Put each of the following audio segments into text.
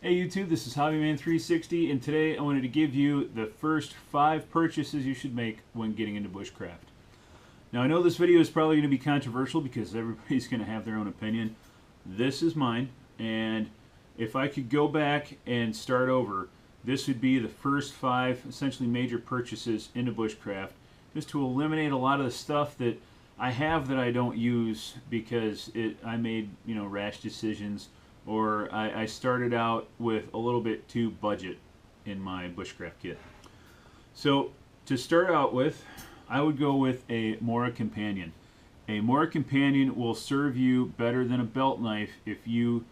Hey YouTube, this is Hobbyman360, and today I wanted to give you the first 5 purchases you should make when getting into bushcraft. Now I know this video is probably going to be controversial because everybody's going to have their own opinion. This is mine, and if I could go back and start over, this would be the first 5 essentially major purchases into bushcraft, just to eliminate a lot of the stuff that I have that I don't use because I made rash decisions, or I started out with a little bit too budget in my bushcraft kit. So to start out with, I would go with a Mora Companion. A Mora Companion will serve you better than a belt knife if you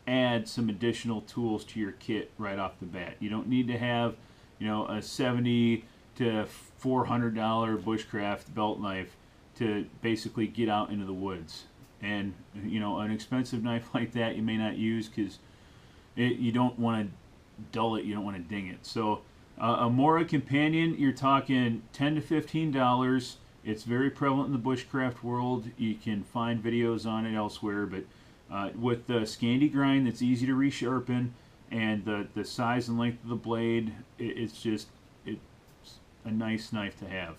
add some additional tools to your kit right off the bat. You don't need to have a $70 to $400 bushcraft belt knife to basically get out into the woods. And an expensive knife like that you may not use because you don't want to dull it, you don't want to ding it. So a Mora Companion, you're talking $10 to $15. It's very prevalent in the bushcraft world. You can find videos on it elsewhere, but with the Scandi grind that's easy to resharpen and the size and length of the blade, it's a nice knife to have,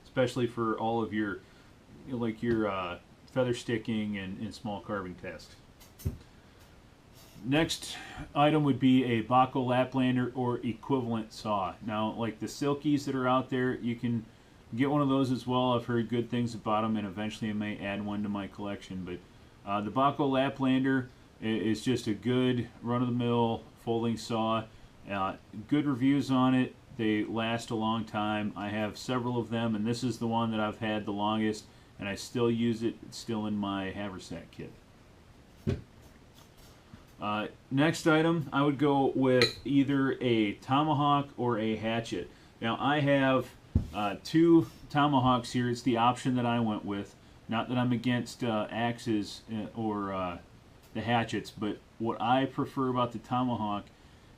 especially for all of your feather sticking and small carving tasks. Next item would be a Vaca Laplander or equivalent saw. Now, like the Silkies that are out there, you can get one of those as well. I've heard good things about them, and eventually I may add one to my collection. But the Vaca Laplander is just a good run-of-the-mill folding saw. Good reviews on it. They last a long time. I have several of them, and this is the one that I've had the longest, and I still use it. It's still in my haversack kit. Next item, I would go with either a Tomahawk or a hatchet. Now, I have 2 Tomahawks here. It's the option that I went with. Not that I'm against axes or the hatchets, but what I prefer about the Tomahawk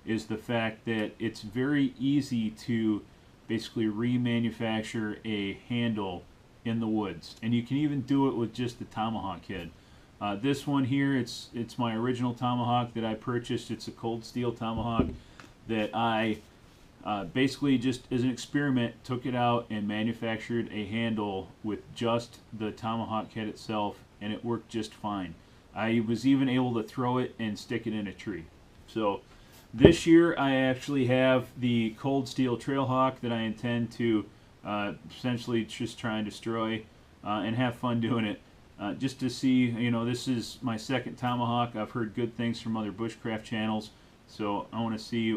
is the fact that it's very easy to basically remanufacture a handle in the woods, and you can even do it with just the Tomahawk head. This one here, it's my original Tomahawk that I purchased. It's a cold steel Tomahawk that I basically, just as an experiment, took it out and manufactured a handle with just the Tomahawk head itself, and it worked just fine. I was even able to throw it and stick it in a tree. So this year I actually have the cold steel Trailhawk that I intend to essentially just try and destroy and have fun doing it. Just to see, this is my second Tomahawk. I've heard good things from other bushcraft channels, so I want to see,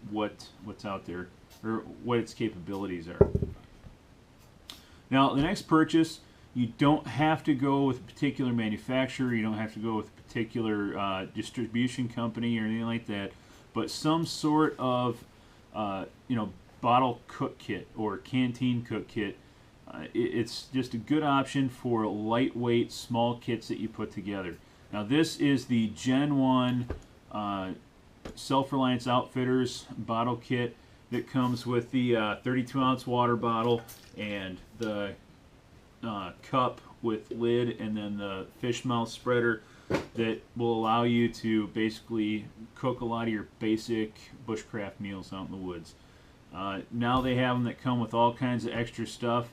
what's out there, or what its capabilities are. Now, the next purchase, you don't have to go with a particular manufacturer, you don't have to go with a particular distribution company or anything like that, but some sort of, bottle cook kit or canteen cook kit. It's just a good option for lightweight, small kits that you put together. Now, this is the Gen 1 Self-Reliance Outfitters bottle kit that comes with the 32-ounce water bottle and the cup with lid, and then the fish mouth spreader that will allow you to basically cook a lot of your basic bushcraft meals out in the woods. Now they have them that come with all kinds of extra stuff.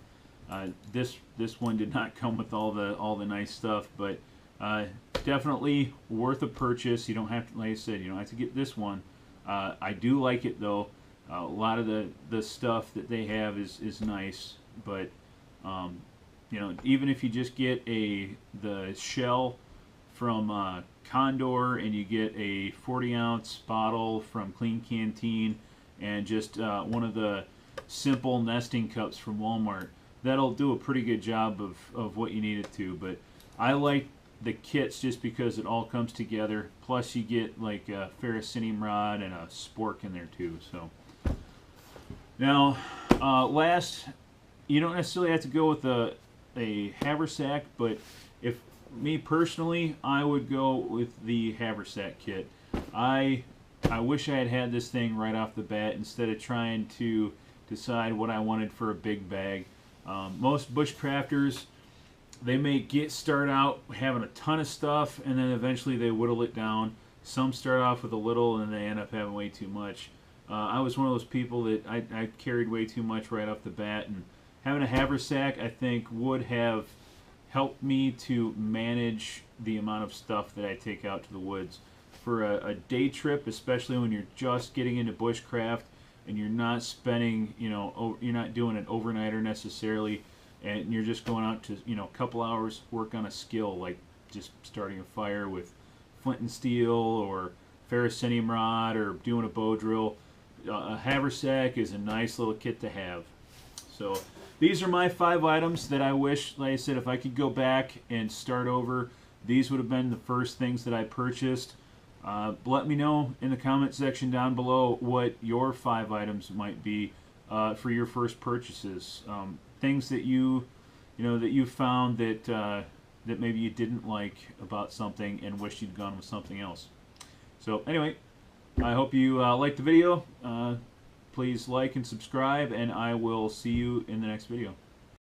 This one did not come with all the nice stuff, but definitely worth a purchase. You don't have to, like I said, you don't have to get this one. I do like it though. A lot of the stuff that they have is nice, but even if you just get the shell from Condor, and you get a 40-ounce bottle from Clean Canteen, and just one of the simple nesting cups from Walmart, that'll do a pretty good job of what you need it to. But I like the kits just because it all comes together. Plus you get like a ferrocerium rod and a spork in there too. So now, last, you don't necessarily have to go with a haversack, but if me personally, I would go with the haversack kit. I wish I had had this thing right off the bat instead of trying to decide what I wanted for a big bag. Most bushcrafters they may start out having a ton of stuff, and then eventually they whittle it down. Some start off with a little, and they end up having way too much. I was one of those people that I carried way too much right off the bat, and having a haversack, I think, would have helped me to manage the amount of stuff that I take out to the woods. For a day trip, especially when you're just getting into bushcraft and you're not spending, you're not doing an overnighter necessarily, and you're just going out to, a couple hours, work on a skill like just starting a fire with flint and steel or ferrocenium rod or doing a bow drill. A haversack is a nice little kit to have. So these are my 5 items that I wish, like I said, if I could go back and start over, these would have been the first things that I purchased. Let me know in the comment section down below what your 5 items might be for your first purchases. Things that you found that that maybe you didn't like about something and wished you'd gone with something else. So anyway, I hope you liked the video. Please like and subscribe, and I will see you in the next video.